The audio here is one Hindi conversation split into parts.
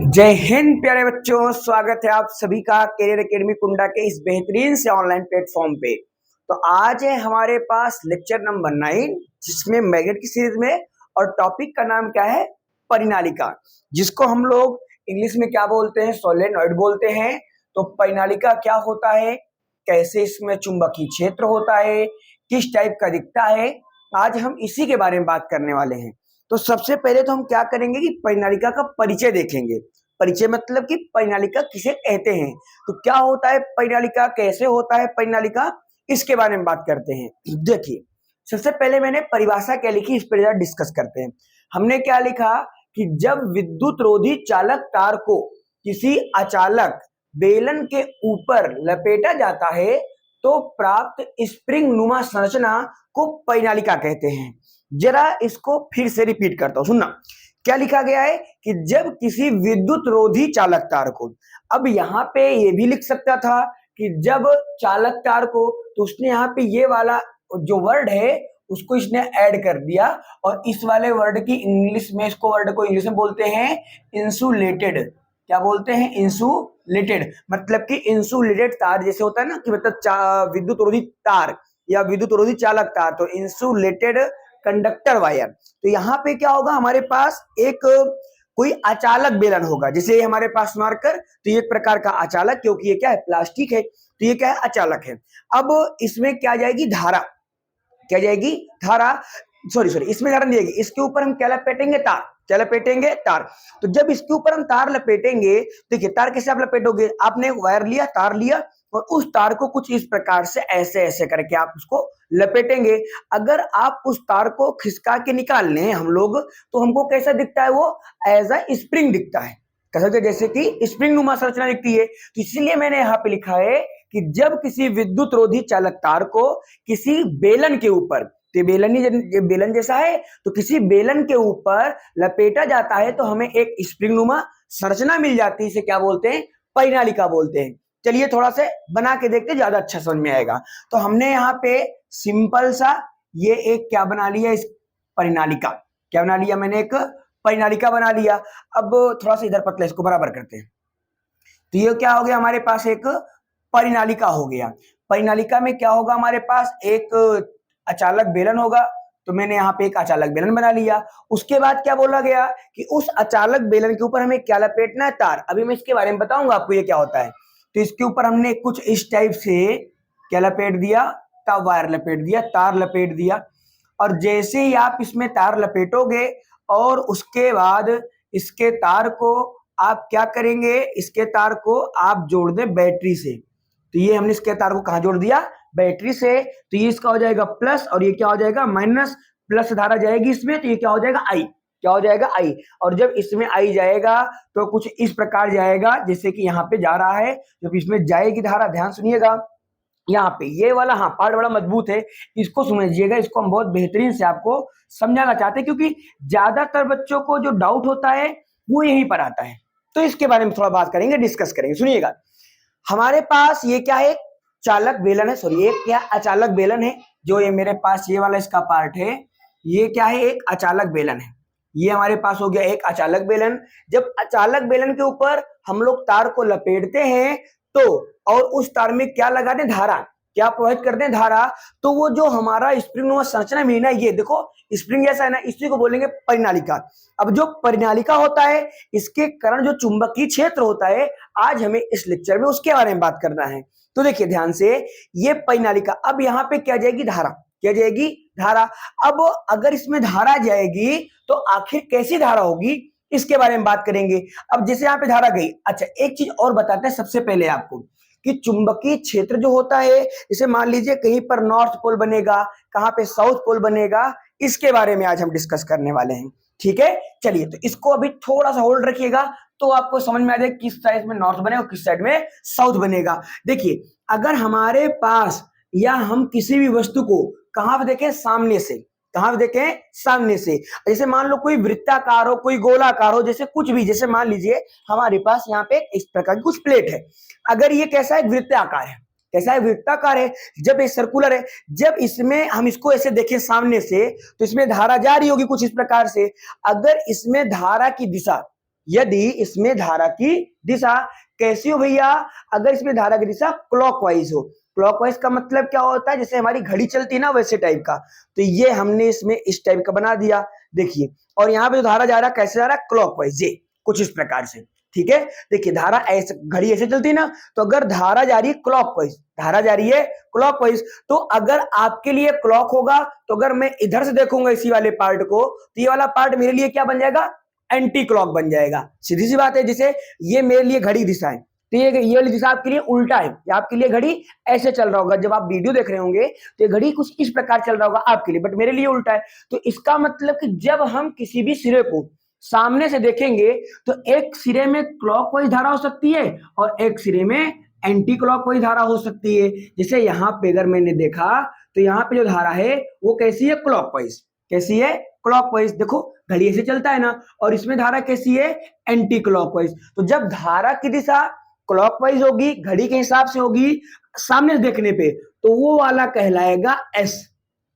जय हिंद प्यारे बच्चों, स्वागत है आप सभी का कैरियर एकेडमी कुंडा के इस बेहतरीन से ऑनलाइन प्लेटफॉर्म पे। तो आज है हमारे पास लेक्चर नंबर 9, जिसमें मैग्नेट की सीरीज में, और टॉपिक का नाम क्या है? परिनालिका, जिसको हम लोग इंग्लिश में क्या बोलते हैं? सोलेनॉइड बोलते हैं। तो परिनालिका क्या होता है, कैसे इसमें चुंबकीय क्षेत्र होता है, किस टाइप का दिखता है, आज हम इसी के बारे में बात करने वाले हैं। तो सबसे पहले तो हम क्या करेंगे कि परिनालिका का परिचय देखेंगे। परिचय मतलब कि परिनालिका किसे कहते हैं, तो क्या होता है परिनालिका, कैसे होता है परिनालिका, इसके बारे में बात करते हैं। देखिए, सबसे पहले मैंने परिभाषा क्या लिखी, इस पर जरा डिस्कस करते हैं। हमने क्या लिखा कि जब विद्युत रोधी चालक तार को किसी अचालक बेलन के ऊपर लपेटा जाता है तो प्राप्त स्प्रिंग नुमा संरचना को परिनालिका कहते हैं। जरा इसको फिर से रिपीट करता हूं, सुनना क्या लिखा गया है कि जब किसी विद्युत रोधी चालक तार को, अब यहां पे ये भी लिख सकता था कि जब चालक तार को, तो उसने यहाँ पे ये वाला जो वर्ड है उसको इसने ऐड कर दिया, और इस वाले वर्ड की इंग्लिश में, इसको वर्ड को इंग्लिश में बोलते हैं इंसुलेटेड। क्या बोलते हैं? इंसुलेटेड। मतलब कि इंसुलेटेड तार जैसे होता है ना, कि मतलब विद्युत रोधी तार या विद्युत रोधी चालक तार, तो इंसुलेटेड कंडक्टर वायर। तो यहाँ पे क्या होगा, हमारे पास एक कोई अचालक बेलन होगा, जैसे हमारे पास मार्कर, तो ये एक प्रकार का अचालक, क्योंकि ये क्या है, प्लास्टिक है, तो ये क्या है, अचालक है। अब इसमें क्या जाएगी, धारा। क्या जाएगी? धारा। सॉरी, इसमें धारा नहीं जाएगी, इसके ऊपर हम क्या लपेटेंगे? तार। क्या लपेटेंगे? तार। तो जब इसके ऊपर हम तार लपेटेंगे, देखिए तार कैसे आप लपेटोगे, आपने वायर लिया, तार लिया, और उस तार को कुछ इस प्रकार से ऐसे ऐसे करके आप उसको लपेटेंगे। अगर आप उस तार को खिसका के निकाल लें हम लोग, तो हमको कैसा दिखता है? वो एज अ स्प्रिंग दिखता है। कैसा? जैसे कि स्प्रिंग नुमा संरचना दिखती है। तो इसलिए मैंने यहाँ पे लिखा है कि जब किसी विद्युत रोधी चालक तार को किसी बेलन के ऊपर, तो बेलन जैसा है, तो किसी बेलन के ऊपर लपेटा जाता है तो हमें एक स्प्रिंग नुमा संरचना मिल जाती है। इसे क्या बोलते हैं? परिनालिका बोलते हैं। चलिए थोड़ा सा बना के देखते, ज्यादा अच्छा समझ में आएगा। तो हमने यहाँ पे सिंपल सा ये एक क्या बना लिया, इस परिनालिका। क्या बना लिया मैंने? एक परिनालिका बना लिया। अब थोड़ा सा इधर पतला, इसको बराबर करते हैं। तो ये क्या हो गया, हमारे पास एक परिनालिका हो गया। परिनालिका में क्या होगा, हमारे पास एक अचालक बेलन होगा। तो मैंने यहाँ पे एक अचालक बेलन बना लिया। उसके बाद क्या बोला गया कि उस अचालक बेलन के ऊपर हमें क्या लपेटना है? तार। अभी मैं इसके बारे में बताऊंगा आपको ये क्या होता है। तो इसके ऊपर हमने कुछ इस टाइप से क्या लपेट दिया, वायर लपेट दिया, तार लपेट दिया। और जैसे ही आप इसमें तार लपेटोगे, और उसके बाद इसके तार को आप क्या करेंगे, इसके तार को आप जोड़ दें बैटरी से। तो ये हमने इसके तार को कहां जोड़ दिया? बैटरी से। तो ये इसका हो जाएगा प्लस, और ये क्या हो जाएगा? माइनस। प्लस धारा जाएगी इसमें, तो ये क्या हो जाएगा? आई। क्या हो जाएगा? आई। और जब इसमें आई जाएगा तो कुछ इस प्रकार जाएगा, जैसे कि यहाँ पे जा रहा है। जब इसमें जाएगी धारा, ध्यान सुनिएगा, यहाँ पे ये वाला हाँ पार्ट बड़ा मजबूत है, इसको समझिएगा। इसको हम बहुत बेहतरीन से आपको समझाना चाहते हैं, क्योंकि ज्यादातर बच्चों को जो डाउट होता है वो यहीं पर आता है। तो इसके बारे में थोड़ा बात करेंगे, डिस्कस करेंगे। सुनिएगा, हमारे पास ये क्या है? चालक बेलन है। सॉरी, एक क्या अचालक बेलन है। जो ये मेरे पास ये वाला इसका पार्ट है, ये क्या है? एक अचालक बेलन है। ये हमारे पास हो गया एक अचालक बेलन। जब अचालक बेलन के ऊपर हम लोग तार को लपेटते हैं, तो और उस तार में क्या लगा दें? धारा। क्या प्रोवाइड कर दें? धारा। तो वो जो हमारा स्प्रिंग नुमा संरचना मिली ना, ये देखो स्प्रिंग जैसा है ना, इसी को बोलेंगे परिनालिका। अब जो परिनालिका होता है, इसके कारण जो चुंबकीय क्षेत्र होता है, आज हमें इस लेक्चर में उसके बारे में बात करना है। तो देखिए ध्यान से, ये परिनालिका, अब यहाँ पे क्या जाएगी? धारा। क्या जाएगी? धारा। अब अगर इसमें धारा जाएगी तो आखिर कैसी धारा होगी, इसके बारे में बात करेंगे। अब जैसे यहाँ पे धारा गई, अच्छा एक चीज और बताते हैं सबसे पहले आपको, कि चुंबकीय क्षेत्र जो होता है, जैसे मान लीजिए कहीं पर नॉर्थ पोल बनेगा, कहाँ पे साउथ पोल बनेगा, इसके बारे में आज हम डिस्कस करने वाले हैं। ठीक है, चलिए तो इसको अभी थोड़ा सा होल्ड रखिएगा, तो आपको समझ में आ जाए किस साइड में नॉर्थ बनेगा, किस साइड में साउथ बनेगा। देखिए, अगर हमारे पास या हम किसी भी वस्तु को कहां पे देखें? सामने से। कहां पे देखें? सामने से। जैसे मान लो कोई वृत्ताकार हो, कोई गोलाकार हो, जैसे कुछ भी, जैसे मान लीजिए हमारे पास यहाँ पे इस प्रकार की कुछ प्लेट है। अगर ये कैसा है? वृत्ताकार है। कैसा है? वृत्ताकार है। जब ये सर्कुलर है, जब इसमें हम इसको ऐसे देखें सामने से, तो इसमें धारा जा रही होगी कुछ इस प्रकार से। अगर इसमें धारा की दिशा यदि इसमें धारा की दिशा कैसी हो भैया, अगर इसमें धारा की दिशा क्लॉकवाइज हो। क्लॉकवाइज का मतलब क्या होता है, जैसे हमारी घड़ी चलती है ना वैसे टाइप का। तो ये हमने इसमें इस टाइप का बना दिया, देखिए। और यहाँ पे जो धारा जा रहा है कैसे जा रहा है, क्लॉकवाइज, ये कुछ इस प्रकार से, ठीक है। देखिए धारा ऐसे, घड़ी ऐसे चलती है ना, तो अगर धारा जा रही है क्लॉकवाइज, धारा जा रही है क्लॉकवाइज, तो अगर आपके लिए क्लॉक होगा, तो अगर मैं इधर से देखूंगा इसी वाले पार्ट को, तो ये वाला पार्ट मेरे लिए क्या बन जाएगा, एंटी क्लॉक बन जाएगा। सीधी सी बात है, जैसे ये मेरे लिए घड़ी दिशा है, तो ये वाली दिशा आपके लिए उल्टा है, या आपके लिए घड़ी ऐसे चल रहा होगा। जब आप वीडियो देख रहे होंगे तो ये घड़ी कुछ इस प्रकार चल रहा होगा आपके लिए, बट मेरे लिए उल्टा है। तो इसका मतलब कि जब हम किसी भी सिरे को सामने से देखेंगे तो एक सिरे में क्लॉकवाइज धारा हो सकती है और एक सिरे में एंटी क्लॉकवाइज धारा हो सकती है। जैसे यहाँ पे अगर मैंने देखा तो यहाँ पे जो धारा है वो कैसी है, क्लॉकवाइज। कैसी है, क्लॉकवाइज। देखो घड़ी ऐसे चलता है ना, और इसमें धारा कैसी है, एंटी क्लॉकवाइज। तो जब धारा की दिशा क्लॉकवाइज होगी, घड़ी के हिसाब से होगी सामने से देखने पे, तो वो वाला कहलाएगा एस।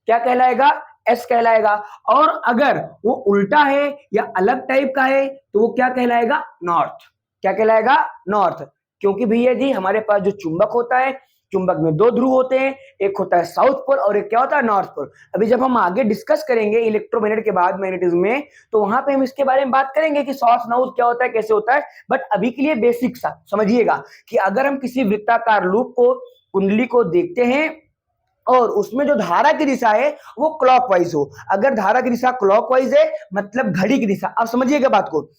क्या कहलाएगा, एस कहलाएगा। और अगर वो उल्टा है या अलग टाइप का है तो वो क्या कहलाएगा, नॉर्थ। क्या कहलाएगा, नॉर्थ। क्योंकि भैया जी हमारे पास जो चुंबक होता है, चुंबक में दो ध्रुव होते हैं, एक होता है साउथ पोल और एक क्या होता है, नॉर्थ पोल। अभी जब हम आगे डिस्कस करेंगे इलेक्ट्रोमैग्नेट के बाद मैग्नेटिज्म में, तो वहां पे हम इसके बारे में बात करेंगे कि साउथ नॉर्थ क्या होता है, कैसे होता है। बट अभी के लिए बेसिक सा समझिएगा कि अगर हम किसी वृत्ताकार लूप को, कुंडली को देखते हैं और उसमें जो धारा की दिशा है वो क्लॉकवाइज हो, अगर धारा की दिशा क्लॉकवाइज है मतलब घड़ी की दिशा, आप समझिएगा बात को,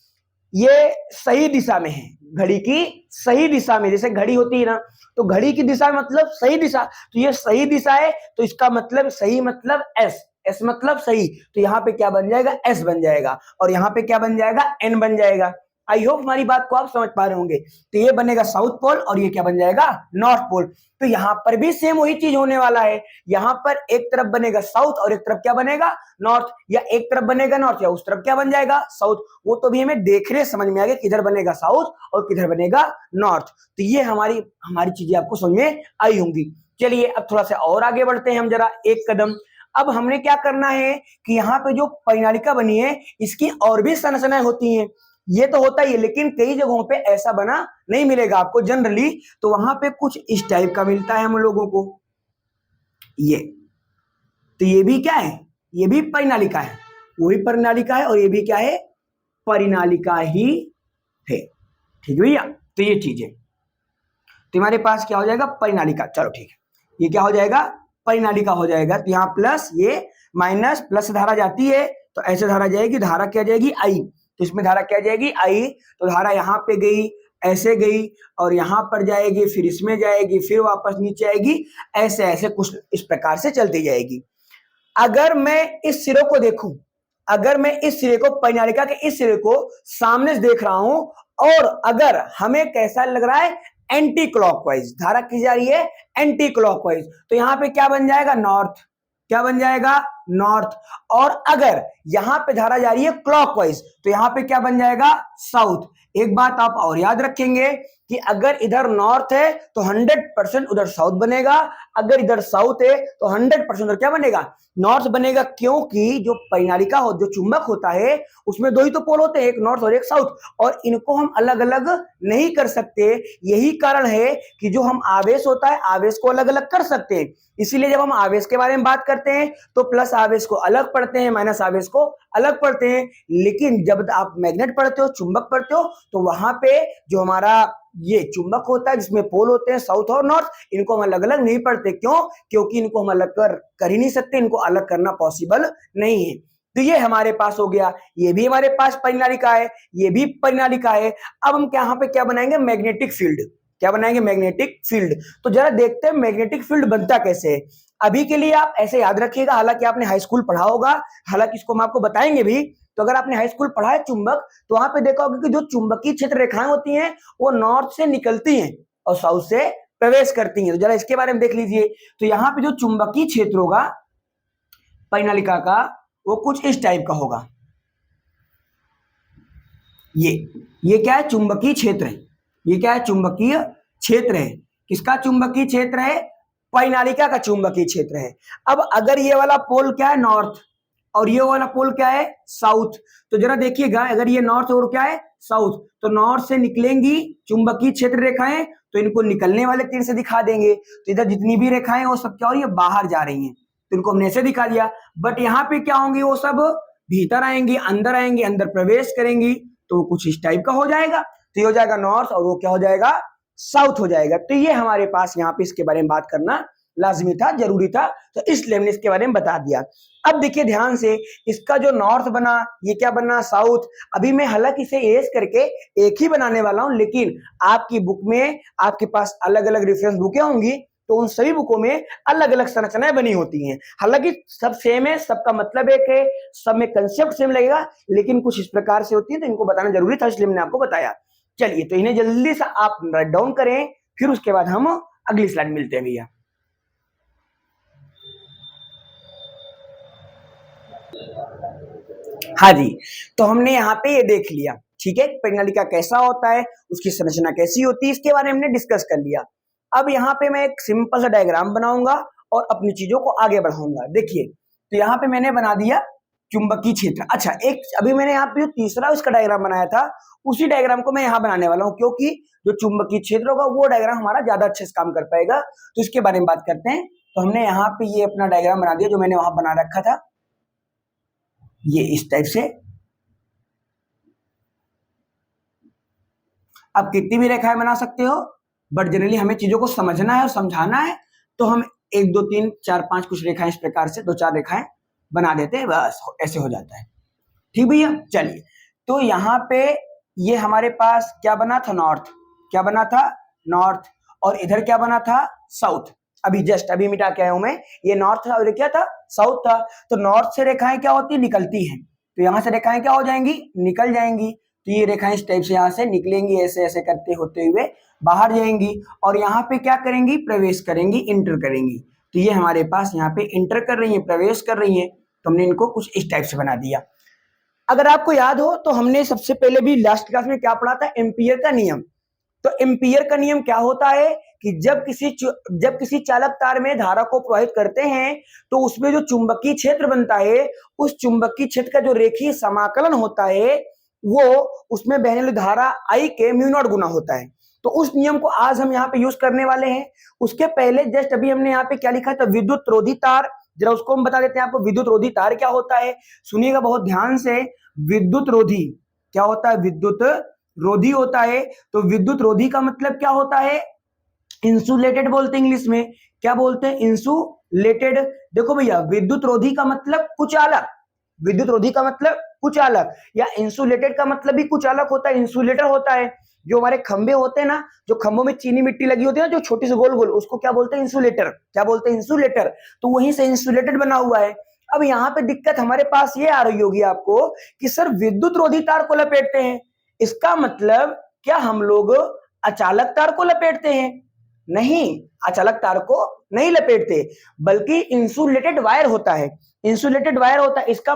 ये सही दिशा में है, घड़ी की सही दिशा में। जैसे घड़ी होती है ना, तो घड़ी की दिशा मतलब सही दिशा, तो ये सही दिशा है, तो इसका मतलब सही मतलब एस, एस मतलब सही। तो यहाँ पे क्या बन जाएगा, एस बन जाएगा, और यहाँ पे क्या बन जाएगा, एन बन जाएगा। आई होप हमारी बात को आप समझ पा रहे होंगे। तो ये बनेगा साउथ पोल और ये क्या बन जाएगा, नॉर्थ पोल। तो यहाँ पर भी सेम वही चीज होने वाला है, यहाँ पर एक तरफ बनेगा साउथ और एक तरफ क्या बनेगा, नॉर्थ, या एक तरफ बनेगा नॉर्थ या उस तरफ क्या बन जाएगा, साउथ। वो तो भी हमें देखने समझ में आ गया किधर बनेगा साउथ और किधर बनेगा नॉर्थ। तो ये हमारी चीजें आपको समझ में आई होंगी। चलिए अब थोड़ा सा और आगे बढ़ते हैं हम जरा एक कदम। अब हमने क्या करना है कि यहाँ पे जो परिनालिका बनी है इसकी और भी संरचनाएं होती हैं। ये तो होता ही है, लेकिन कई जगहों पे ऐसा बना नहीं मिलेगा आपको जनरली, तो वहां पे कुछ इस टाइप का मिलता है हम लोगों को। ये तो ये भी क्या है, ये भी परिनालिका है, वही परिनालिका है, और ये भी क्या है, परिनालिका ही है। ठीक है भैया, तो ये चीज है। तो हमारे पास क्या हो जाएगा, परिनालिका। चलो ठीक है, ये क्या हो जाएगा, परिनालिका हो जाएगा। तो यहाँ प्लस, ये माइनस, प्लस धारा जाती है तो ऐसे धारा जाएगी, धारा क्या जाएगी, आई। तो इसमें धारा क्या जाएगी, आई। तो धारा यहाँ पे गई, ऐसे गई, और यहाँ पर जाएगी, फिर इसमें जाएगी, फिर वापस नीचे आएगी, ऐसे ऐसे कुछ इस प्रकार से चलती जाएगी। अगर मैं इस सिरे को देखूं, अगर मैं इस सिरे को, परिनालिका के इस सिरे को सामने से देख रहा हूं, और अगर हमें कैसा लग रहा है, एंटी क्लॉकवाइज धारा की जा रही है, एंटी क्लॉकवाइज, तो यहां पे क्या बन जाएगा, नॉर्थ। क्या बन जाएगा, नॉर्थ। और अगर यहां पे धारा जा रही है क्लॉकवाइज, तो यहां पे क्या बन जाएगा, साउथ। एक बात आप और याद रखेंगे कि अगर इधर नॉर्थ है तो 100% उधर साउथ बनेगा, अगर इधर साउथ है तो 100% उधर क्या बनेगा, नॉर्थ बनेगा। क्योंकि जो परिनालिका हो, जो चुंबक होता है, उसमें दो ही तो पोल होते हैं, एक नॉर्थ और एक साउथ, और इनको हम अलग अलग नहीं कर सकते। यही कारण है कि जो हम आवेश होता है, आवेश को अलग अलग कर सकते हैं। इसीलिए जब हम आवेश के बारे में बात करते हैं तो प्लस आवेश को अलग पढ़ते हैं, माइनस आवेश को अलग पढ़ते हैं। लेकिन जब आप मैग्नेट पढ़ते हो, चुंबक पढ़ते हो, तो वहां पे जो हमारा ये चुंबक होता है जिसमें पोल होते हैं साउथ और नॉर्थ, इनको हम अलग अलग नहीं पढ़ते। क्यों, क्योंकि इनको हम अलग कर ही नहीं सकते, इनको अलग करना पॉसिबल नहीं है। तो ये हमारे पास हो गया, ये भी हमारे पास परिनालिका है, ये भी परिनालिका है। अब हम यहाँ पे क्या बनाएंगे, मैग्नेटिक फील्ड। क्या बनाएंगे, मैग्नेटिक फील्ड। तो जरा देखते हैं मैग्नेटिक फील्ड बनता कैसे है। अभी के लिए आप ऐसे याद रखिएगा, हालांकि आपने हाई स्कूल पढ़ा होगा, हालांकि इसको हम आपको बताएंगे भी। तो अगर आपने हाई स्कूल पढ़ा है चुंबक, तो वहां पे देखा होगा कि जो चुंबकीय क्षेत्र रेखाएं होती हैं वो नॉर्थ से निकलती हैं और साउथ से प्रवेश करती हैं। तो जरा इसके बारे में देख लीजिए। तो यहाँ पे जो चुंबकीय क्षेत्र होगा परिनालिका का, वो कुछ इस टाइप का होगा। ये क्या है, चुंबकीय क्षेत्र है। ये क्या है, चुंबकीय क्षेत्र है। किसका चुंबकीय क्षेत्र है, परिनालिका का चुंबकीय क्षेत्र है। अब अगर ये वाला पोल क्या है, नॉर्थ, और ये वाला पोल क्या है, साउथ। तो जरा देखिएगा, अगर ये नॉर्थ और क्या है, साउथ, तो नॉर्थ से निकलेंगी चुंबकीय क्षेत्र रेखाएं, तो इनको निकलने वाले तीर से दिखा देंगे। तो इधर जितनी भी रेखाएं वो सब क्या हो रही है, बाहर जा रही हैं, तो इनको हमने ऐसे दिखा दिया। बट यहाँ पे क्या होंगी, वो सब भीतर आएंगी, अंदर प्रवेश करेंगी, तो कुछ इस टाइप का हो जाएगा। तो ये हो जाएगा नॉर्थ और वो क्या हो जाएगा, साउथ हो जाएगा। तो ये हमारे पास यहाँ पे इसके बारे में बात करना लाजमी था, जरूरी था, तो इसलिए हमने इसके बारे में बता दिया। अब देखिए ध्यान से, इसका जो नॉर्थ बना, ये क्या बना, साउथ। अभी मैं हालांकि इसे एज करके एक ही बनाने वाला हूं, लेकिन आपकी बुक में आपके पास अलग अलग रेफरेंस बुकें होंगी, तो उन सभी बुकों में अलग अलग संरचनाएं बनी होती हैं। हालांकि सब सेम है, सबका मतलब एक है, सब में कंसेप्ट सेम लगेगा, लेकिन कुछ इस प्रकार से होती है, तो इनको बताना जरूरी था, इसलिए मैंने आपको बताया। चलिए, तो इन्हें जल्दी से आप राइट डाउन करें, फिर उसके बाद हम अगली स्लाइड मिलते हैं भैया। हाँ जी, तो हमने यहाँ पे ये देख लिया, ठीक है, परिनालिका कैसा होता है, उसकी संरचना कैसी होती है, इसके बारे में हमने डिस्कस कर लिया। अब यहाँ पे मैं एक सिंपल सा डायग्राम बनाऊंगा और अपनी चीजों को आगे बढ़ाऊंगा। देखिए, तो यहाँ पे मैंने बना दिया चुंबकीय क्षेत्र। अच्छा, एक अभी मैंने यहाँ पे जो तीसरा उसका डायग्राम बनाया था, उसी डायग्राम को मैं यहाँ बनाने वाला हूँ, क्योंकि जो चुंबकीय क्षेत्र होगा वो डायग्राम हमारा ज्यादा अच्छे से काम कर पाएगा। तो इसके बारे में बात करते हैं। तो हमने यहाँ पे ये अपना डायग्राम बना दिया, जो मैंने वहां बना रखा था, ये इस टाइप से। आप कितनी भी रेखाएं बना सकते हो, बट जनरली हमें चीजों को समझना है और समझाना है, तो हम 1 2 3 4 5 कुछ रेखाएं इस प्रकार से 2-4 रेखाएं बना देते हैं, बस ऐसे हो जाता है। ठीक भैया, चलिए, तो यहाँ पे ये हमारे पास क्या बना था, नॉर्थ। क्या बना था, नॉर्थ। और इधर क्या बना था, साउथ। अभी जस्ट अभी मिटा के आया हूं मैं, ये नॉर्थ था और क्या था, साउथ था। तो नॉर्थ से रेखाएं क्या होती है, निकलती हैं, तो यहां से रेखाएं क्या हो जाएंगी, निकल जाएंगी। तो ये रेखाएं इस टाइप से यहां से निकलेंगी, ऐसे ऐसे करते होते हुए बाहर जाएंगी, और यहाँ पे क्या करेंगी, प्रवेश करेंगी, इंटर करेंगी। तो ये हमारे पास यहाँ पे इंटर कर रही है, प्रवेश कर रही है, तो हमने इनको कुछ इस टाइप से बना दिया। अगर आपको याद हो तो हमने सबसे पहले भी लास्ट क्लास में क्या पढ़ा था, एम्पियर का नियम। तो एम्पियर का नियम क्या होता है कि जब किसी चालक तार में धारा को प्रवाहित करते हैं, तो उसमें जो चुंबकीय क्षेत्र बनता है, उस चुंबकीय क्षेत्र का जो रेखीय समाकलन होता है, वो उसमें बहने वाली धारा I के म्यू नॉट गुना होता है। तो उस नियम को आज हम यहाँ पे यूज करने वाले हैं। उसके पहले जस्ट अभी हमने यहाँ पे क्या लिखा था, विद्युत रोधी तार। जरा उसको हम बता देते हैं आपको, विद्युत रोधी तार क्या होता है, सुनिएगा बहुत ध्यान से। विद्युत रोधी क्या होता है, विद्युत रोधी होता है। तो विद्युत रोधी का मतलब क्या होता है, इंसुलेटेड बोलते हैं इंग्लिश में। क्या बोलते हैं, इंसुलेटेड। देखो भैया, विद्युत रोधी का मतलब कुचालक, विद्युत रोधी का मतलब कुचालक, या इंसुलेटेड का मतलब भी कुचालक होता है, इंसुलेटर होता है। जो हमारे खंबे होते हैं ना, जो खंभों में चीनी मिट्टी लगी होती है ना, जो छोटी सी गोल गोल, उसको क्या बोलते हैं, इंसुलेटर। क्या बोलते हैं, इंसुलेटर। तो वहीं से इंसुलेटेड बना हुआ है। अब यहाँ पे दिक्कत हमारे पास ये आ रही होगी आपको कि सर विद्युत रोधी तार को लपेटते हैं, इसका मतलब क्या हम लोग अचालक तार को लपेटते हैं? नहीं, अचालक तार को नहीं लपेटते, बल्कि इंसुलेटेड वायर होता है। इंसुलेटेड वायर होता है, इसका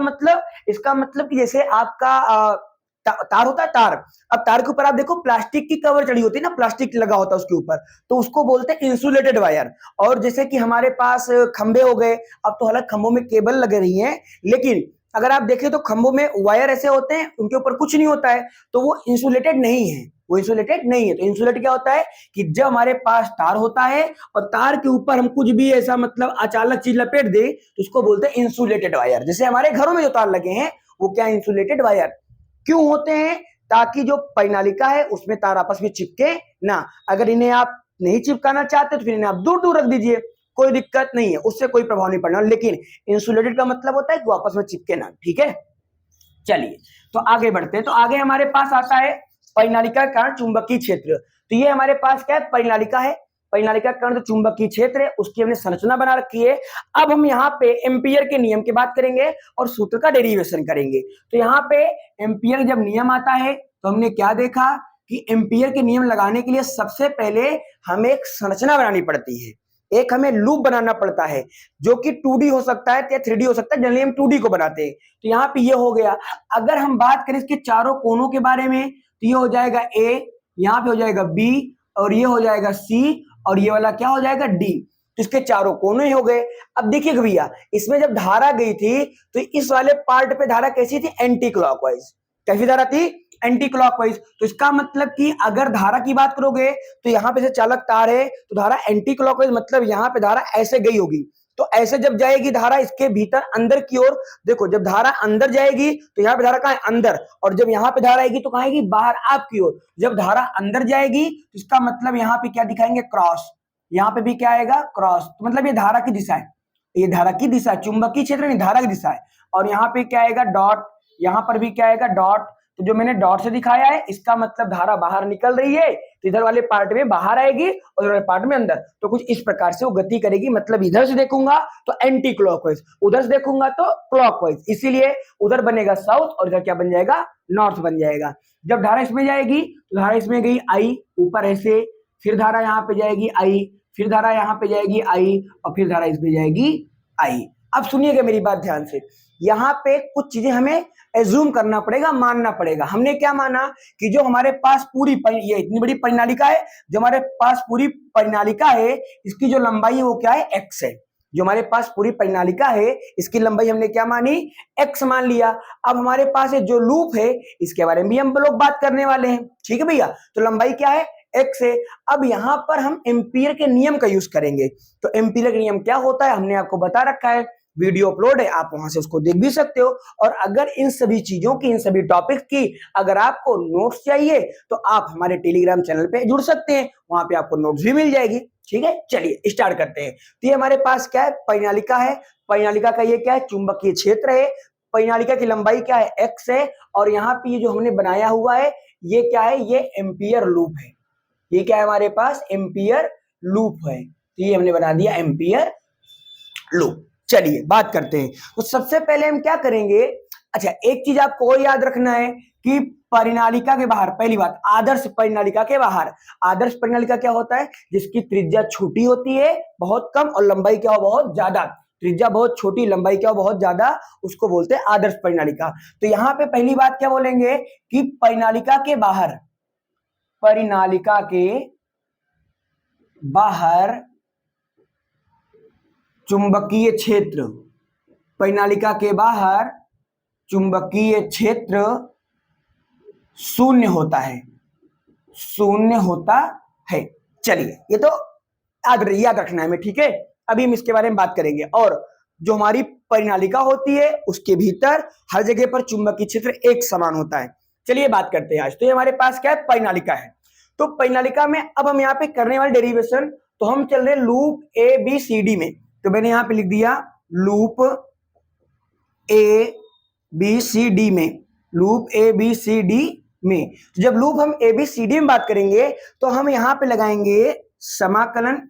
मतलब कि जैसे आपका तार होता है, तार। अब तार के ऊपर आप देखो प्लास्टिक की कवर चढ़ी होती है ना, प्लास्टिक लगा होता है उसके ऊपर, तो उसको बोलते हैं इंसुलेटेड वायर। और जैसे कि हमारे पास खंबे हो गए, अब तो हालांकि खंभों में केबल लगे रही हैं, लेकिन अगर आप देखें तो खंभों में वायर ऐसे होते हैं, उनके ऊपर कुछ नहीं होता है, तो वो इंसुलेटेड नहीं है, वो इंसुलेटेड नहीं है। तो इंसुलेट क्या होता है कि जब हमारे पास तार होता है और तार के ऊपर हम कुछ भी ऐसा मतलब अचालक चीज लपेट दे, तो उसको बोलते हैं इंसुलेटेड वायर। जैसे हमारे घरों में जो तार लगे हैं, वो क्या इंसुलेटेड वायर क्यों होते हैं, ताकि जो परिनालिका है उसमें तार आपस में चिपके ना। अगर इन्हें आप नहीं चिपकाना चाहते तो फिर इन्हें आप दूर दूर रख दीजिए, कोई दिक्कत नहीं है, उससे कोई प्रभाव नहीं पड़ना। लेकिन इंसुलेटेड का मतलब होता है कि आपस में चिपके ना। ठीक है, चलिए तो आगे बढ़ते हैं। तो आगे हमारे पास आता है परिनालिका का चुंबकीय क्षेत्र। तो ये हमारे पास क्या है, परिनालिका है। परिनालिका कर्ण चुंबकीय क्षेत्र है, उसकी हमने संरचना बना रखी है। अब हम यहाँ पे एम्पियर के नियम की बात करेंगे और सूत्र का डेरिवेशन करेंगे। तो यहाँ पे एम्पियर जब नियम आता है, तो हमने क्या देखा कि एम्पियर के नियम लगाने के लिए सबसे पहले हमें एक संरचना बनानी पड़ती है, एक हमें लूप बनाना पड़ता है, जो कि 2D हो सकता है या 3D हो सकता है। जनरली हम 2D को बनाते हैं। तो यहाँ पे ये हो गया। अगर हम बात करें इसके चारों कोनों के बारे में, तो ये हो जाएगा A, यहाँ पे हो जाएगा B, और ये हो जाएगा C, और ये वाला क्या हो जाएगा D। तो इसके चारों कोने हो गए। अब देखिए भैया, इसमें जब धारा गई थी तो इस वाले पार्ट पे धारा कैसी थी, एंटी क्लॉकवाइज। कैसी धारा थी, एंटी क्लॉकवाइज। तो इसका मतलब कि अगर धारा की बात करोगे तो यहाँ पे से चालक तार है तो धारा एंटी क्लॉकवाइज, मतलब यहाँ पे धारा ऐसे गई होगी। तो ऐसे जब जाएगी धारा इसके भीतर अंदर की ओर, देखो जब धारा अंदर जाएगी तो यहाँ पे धारा कहाँ है, अंदर, और जब यहाँ पे धारा आएगी तो कहाँ आएगी, बाहर आपकी ओर। जब धारा अंदर जाएगी तो इसका मतलब यहाँ पे क्या दिखाएंगे, क्रॉस। यहाँ पे भी क्या आएगा, क्रॉस। तो मतलब ये धारा की दिशा है, ये धारा की दिशा, चुंबकीय क्षेत्र में धारा की दिशा है। और यहाँ पे क्या आएगा, डॉट। यहाँ पर भी क्या आएगा, डॉट। तो जो मैंने डॉट से दिखाया है इसका मतलब धारा बाहर निकल रही है, तो इधर वाले पार्ट में बाहर आएगी और इधर वाले पार्ट में अंदर। तो कुछ इस प्रकार से वो गति करेगी, मतलब इधर से देखूंगा तो एंटी क्लॉकवाइज, उधर से देखूंगा तो क्लॉकवाइज। इसीलिए उधर बनेगा साउथ और इधर क्या बन जाएगा, नॉर्थ बन जाएगा। जब धारा इसमें जाएगी तो धारा इसमें गई आई ऊपर ऐसे, फिर धारा यहाँ पे जाएगी आई, फिर धारा यहाँ पे जाएगी आई, और फिर धारा इसमें जाएगी आई। अब सुनिएगा मेरी बात ध्यान से, यहाँ पे कुछ चीजें हमें एज्यूम करना पड़ेगा, मानना पड़ेगा। हमने क्या माना कि जो हमारे पास पूरी ये इतनी बड़ी परिनालिका है, जो हमारे पास पूरी परिनालिका है इसकी जो लंबाई है वो क्या है, एक्स है। जो हमारे पास पूरी परिनालिका है इसकी लंबाई हमने क्या मानी, एक्स मान लिया। अब हमारे पास जो लूप है इसके बारे में भी हम लोग बात करने वाले हैं, ठीक है भैया। तो लंबाई क्या है, एक्स है। अब यहां पर हम एम्पीयर के नियम का यूज करेंगे। तो एम्पीयर का नियम क्या होता है हमने आपको बता रखा है, वीडियो अपलोड है, आप वहां से उसको देख भी सकते हो। और अगर इन सभी चीजों की, इन सभी टॉपिक्स की अगर आपको नोट्स चाहिए तो आप हमारे टेलीग्राम चैनल पे जुड़ सकते हैं, वहां पे आपको नोट्स भी मिल जाएगी, ठीक है। चलिए स्टार्ट करते हैं। तो ये हमारे पास क्या है, परिनालिका है। परिनालिका का ये क्या है, चुंबकीय क्षेत्र है। परिनालिका की लंबाई क्या है, एक्स है। और यहाँ पे ये जो हमने बनाया हुआ है ये क्या है, ये एम्पियर लूप है। ये क्या है हमारे पास, एम्पियर लूप है। तो ये हमने बना दिया एम्पियर लूप। चलिए बात करते हैं। तो सबसे पहले हम क्या करेंगे, अच्छा एक चीज आपको और याद रखना है कि परिनालिका के बाहर, पहली बात आदर्श परिनालिका के बाहर, आदर्श परिनालिका क्या होता है, जिसकी त्रिज्या छोटी होती है बहुत कम और लंबाई क्या हो बहुत ज्यादा। त्रिज्या बहुत छोटी, लंबाई क्या हो बहुत ज्यादा, उसको बोलते हैं आदर्श परिनालिका। तो यहाँ पे पहली बात क्या बोलेंगे कि परिनालिका के बाहर, परिनालिका के बाहर चुंबकीय क्षेत्र, परिनालिका के बाहर चुंबकीय क्षेत्र शून्य होता है, शून्य होता है। चलिए ये तो याद रखना है हमें, ठीक है। अभी हम इसके बारे में बात करेंगे। और जो हमारी परिनालिका होती है उसके भीतर हर जगह पर चुंबकीय क्षेत्र एक समान होता है। चलिए बात करते हैं आज। तो ये हमारे पास क्या है, परिनालिका है। तो परिनालिका में अब हम यहाँ पे करने वाले डेरिवेशन, तो हम चल रहे loop A B C D में। तो मैंने यहां पे लिख दिया loop A B C D में, loop A B C D में। तो जब लूप हम ए बी सी डी में बात करेंगे तो हम यहां पे लगाएंगे समाकलन,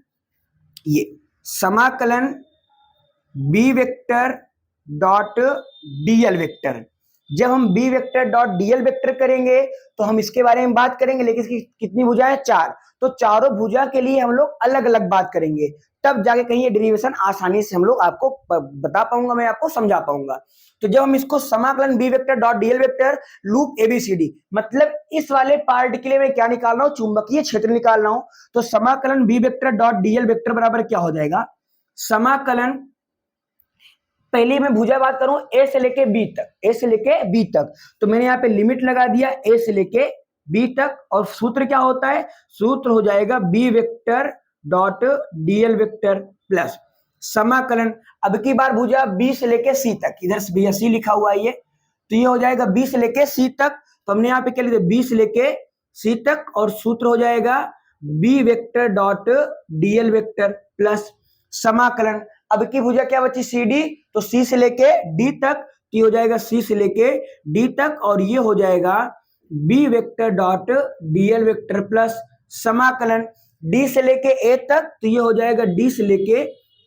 ये समाकलन B vector dot dl vector. जब हम B vector dot dl vector करेंगे तो हम इसके बारे में बात करेंगे, लेकिन इसकी कितनी भुजा है, चार। तो चारों भुजा के लिए हम लोग अलग अलग बात करेंगे, तब जाके कहीं ये डेरिवेशन आसानी से हम लोग आपको बता पाऊंगा, मैं आपको समझा पाऊंगा। तो जब हम इसको समाकलन B vector dot dl vector loop ABCD, मतलब इस वाले पार्ट के लिए मैं क्या निकाल रहा हूं, चुंबकीय क्षेत्र निकाल रहा हूं। तो समाकलन B vector dot dl vector बराबर क्या हो जाएगा, समाकलन, पहले मैं भुजा बात करूं ए से लेके बी तक, ए से लेके बी तक। तो मैंने यहाँ पे लिमिट लगा दिया ए से लेके बी तक, और सूत्र क्या होता है, सूत्र हो जाएगा B vector dot dl vector plus समाकलन, अब की बार भुजा बी से लेके सी तक, इधर से भैया सी लिखा हुआ है ये, तो ये हो जाएगा बी से लेके सी तक। तो हमने यहाँ पे क्या लिखा, बी से लेके सी तक, और सूत्र हो जाएगा B vector dot dl vector plus समाकलन, अब की भुजा क्या बची सी डी, तो सी से लेके डी तक, ये हो जाएगा सी से लेके डी तक, और ये हो जाएगा B vector dot dl vector plus समाकलन डी से लेके ए तक, तो ये हो जाएगा डी से लेके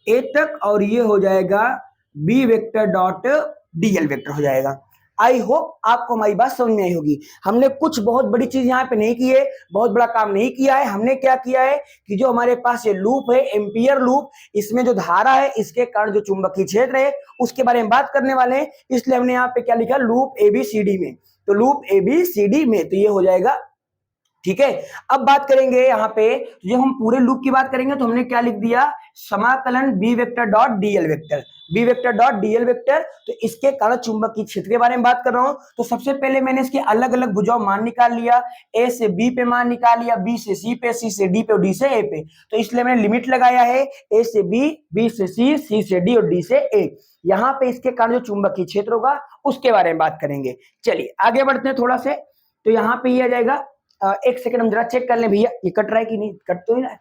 ए तक, और ये हो जाएगा B vector dot dl vector हो जाएगा। आई होप आपको हमारी बात समझ में आई होगी। हमने कुछ बहुत बड़ी चीज यहाँ पे नहीं की है, बहुत बड़ा काम नहीं किया है। हमने क्या किया है कि जो हमारे पास ये लूप है एम्पियर लूप, इसमें जो धारा है इसके कारण जो चुंबकीय क्षेत्र है उसके बारे में बात करने वाले हैं, इसलिए हमने यहाँ पे क्या लिखा, लूप एबीसीडी में। तो लूप एबीसीडी में तो ये हो जाएगा ठीक है। अब बात करेंगे यहाँ पे, जब हम पूरे लूप की बात करेंगे तो हमने क्या लिख दिया, समाकलन B vector dot dl vector, B vector dot dl vector. तो इसके कारण चुंबकीय क्षेत्र के बारे में बात कर रहा हूं। तो सबसे पहले मैंने इसके अलग अलग भुजाओं मान निकाल लिया, ए से बी पे मान निकाल लिया, बी से सी पे, सी से डी पे और डी से ए पे। तो इसलिए मैंने लिमिट लगाया है ए से बी, बी से सी से डी और डी से ए। यहाँ पे इसके कारण जो चुंबकीय क्षेत्र होगा उसके बारे में बात करेंगे। चलिए आगे बढ़ते हैं थोड़ा से। तो यहाँ पे ये आ जाएगा, एक सेकंड हम जरा चेक कर लें भैया, ये कट रहा है कि नहीं, कट तो नहीं रहा है,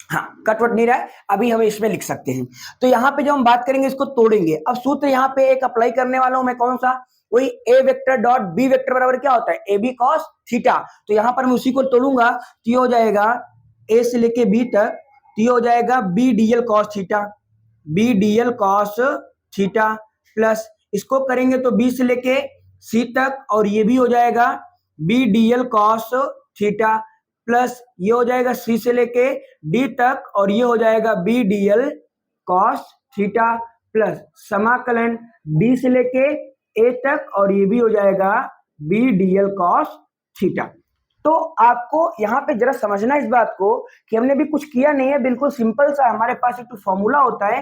हाँ कटवट नहीं रहा है, अभी हम इसमें लिख सकते हैं। तो यहाँ पे जब हम बात करेंगे इसको तोड़ेंगे। अब सूत्र यहाँ पे एक अप्लाई करने वाला हूं मैं, कौन सा, वही ए वेक्टर डॉट बी वेक्टर बराबर क्या होता है, ए बी कॉस थीटा। तो यहाँ पर मैं उसी को तोड़ूंगा, तो ये हो जाएगा ए से लेके बी तक, तो ये हो जाएगा B dl cos theta, B dl cos theta, plus इसको करेंगे तो बी से लेके सी तक, और ये भी हो जाएगा B dl cos theta, plus ये हो जाएगा सी से लेके डी तक, और ये हो जाएगा B dl cos theta, plus समाकलन डी से लेके ए तक, और ये भी हो जाएगा बी डीएल कॉस थीटा। तो आपको यहाँ पे जरा समझना इस बात को कि हमने भी कुछ किया नहीं है, बिल्कुल सिंपल सा हमारे पास एक तो फॉर्मूला होता है,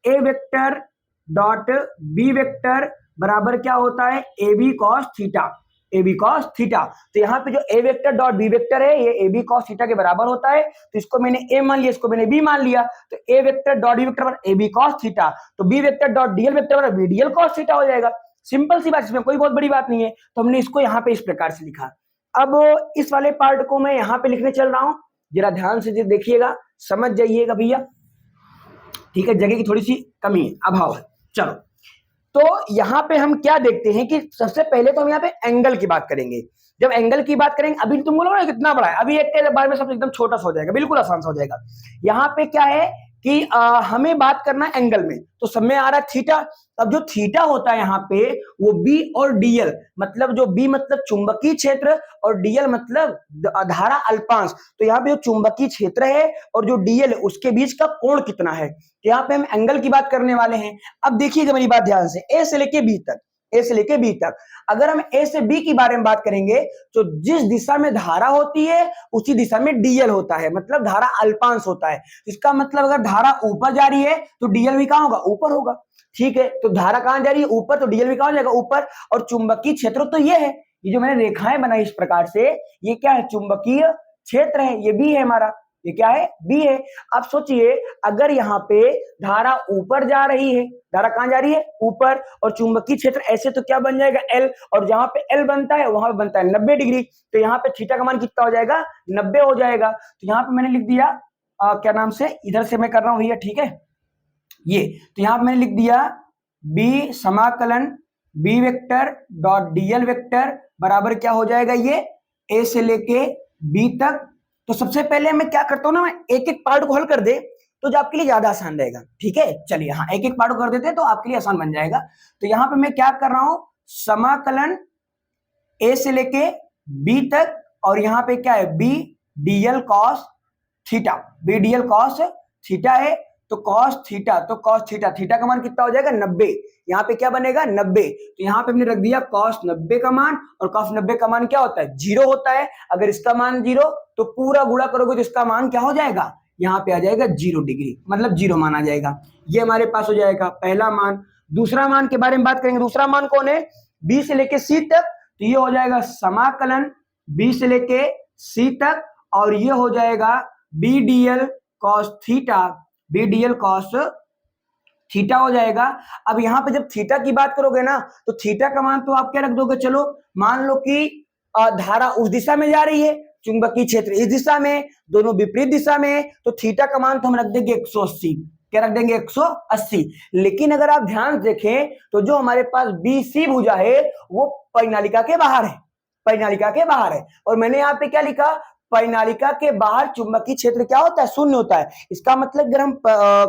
A vector dot B vector बराबर क्या होता है, A B cos theta, A B cos theta. तो यहाँ पे जो A vector dot B vector है ये ए बी कॉस थीटा के बराबर होता है। तो इसको मैंने ए मान लिया, इसको मैंने बी मान लिया, तो A vector dot B vector बराबर ए बी कॉस थीटा, तो B vector dot dl vector बराबर बी डीएल कॉस थीटा हो जाएगा। सिंपल सी बात, इसमें कोई बहुत बड़ी बात नहीं है। तो हमने इसको यहाँ पे इस प्रकार से लिखा। अब इस वाले पार्ट को मैं यहाँ पे लिखने चल रहा हूँ, जरा ध्यान से देखिएगा, समझ जाइएगा भैया, ठीक है, जगह की थोड़ी सी कमी है, अभाव है। चलो, तो यहाँ पे हम क्या देखते हैं कि सबसे पहले तो हम यहाँ पे एंगल की बात करेंगे। जब एंगल की बात करेंगे, अभी तुम बोलोगे कितना बड़ा है, अभी एक के बारे में सब एकदम छोटा सा हो जाएगा, बिल्कुल आसान सा हो जाएगा। यहाँ पे क्या है कि हमें बात करना है एंगल में, तो सब में आ रहा है थीटा। अब जो थीटा होता है यहाँ पे वो बी और डीएल, मतलब जो बी मतलब चुंबकीय क्षेत्र और डीएल मतलब धारा अल्पांश। तो यहाँ पे जो चुंबकीय क्षेत्र है और जो डीएल है उसके बीच का कोण कितना है, तो यहाँ पे हम एंगल की बात करने वाले हैं। अब देखिएगा मेरी बात ध्यान से, ए से लेके बी तक, ए से लेके बी तक, अगर हम ए से बी की बारे में बात करेंगे तो जिस दिशा में धारा होती है उसी दिशा में डीएल होता है, मतलब धारा अल्पांश होता है। इसका मतलब अगर धारा ऊपर जा रही है तो डीएल भी कहां होगा, ऊपर होगा, ठीक है। तो धारा कहां जा रही है, ऊपर, तो डीएल भी कहां हो जाएगा, ऊपर। और चुंबकीय क्षेत्र तो ये है, ये जो मैंने रेखाएं बनाई इस प्रकार से, ये क्या है, चुंबकीय क्षेत्र है, ये बी है हमारा, ये क्या है, बी है। अब सोचिए अगर यहाँ पे धारा ऊपर जा रही है, धारा कहां जा रही है, ऊपर, और चुंबकीय क्षेत्र ऐसे, तो क्या बन जाएगा, एल, और जहां पे एल बनता है वहां पे बनता है 90 डिग्री। तो यहाँ पे थीटा का मान कितना हो जाएगा, 90 हो जाएगा। तो यहाँ पे मैंने लिख दिया क्या नाम से, इधर से मैं कर रहा हूं भैया, ठीक है, ये। तो यहाँ पे मैंने लिख दिया बी समाकलन B vector dot dl vector बराबर क्या हो जाएगा, ये ए से लेके बी तक। तो सबसे पहले मैं क्या करता हूं ना, मैं एक एक पार्ट को हल कर दे तो जो आपके लिए ज्यादा आसान रहेगा, ठीक है। चलिए, हाँ, एक एक पार्ट को कर देते हैं तो आपके लिए आसान बन जाएगा। तो यहाँ पे मैं क्या कर रहा हूं, समाकलन ए से लेके बी तक, और यहाँ पे क्या है, B dl cos theta, B dl cos theta है। तो कॉस थीटा, तो कॉस थीटा, थीटा का मान कितना हो जाएगा, 90। यहाँ पे क्या बनेगा, 90। तो यहाँ पे हमने रख दिया कॉस 90 का मान, और कॉस 90 का मान क्या होता है, 0 होता है। अगर इसका मान 0 तो पूरा गुणा करोगे तो इसका मान क्या हो जाएगा, यहाँ पे आ जाएगा 0 डिग्री, मतलब 0 मान आ जाएगा। ये हमारे पास हो जाएगा पहला मान। दूसरा मान के बारे में बात करेंगे, दूसरा मान कौन है, बी से लेके सी तक। तो ये हो जाएगा समाकलन बी से लेके सी तक, और ये हो जाएगा B dl cos theta, B dl cos theta हो जाएगा। अब यहाँ पे जब थीटा की बात करोगे ना, तो थीटा का मान तो आप क्या रख दोगे, चलो मान लो कि धारा उस दिशा में जा रही है, चुंबकीय क्षेत्र इस दिशा में, दोनों विपरीत दिशा में, तो थीटा का मान तो हम रख देंगे 180। क्या रख देंगे, 180। लेकिन अगर आप ध्यान देखें तो जो हमारे पास बीसी भुजा है वो परिनालिका के बाहर है, परिनालिका के बाहर है। और मैंने यहाँ पे क्या लिखा, परिनालिका के बाहर चुंबकीय क्षेत्र क्या होता है, शून्य होता है। इसका मतलब अगर हम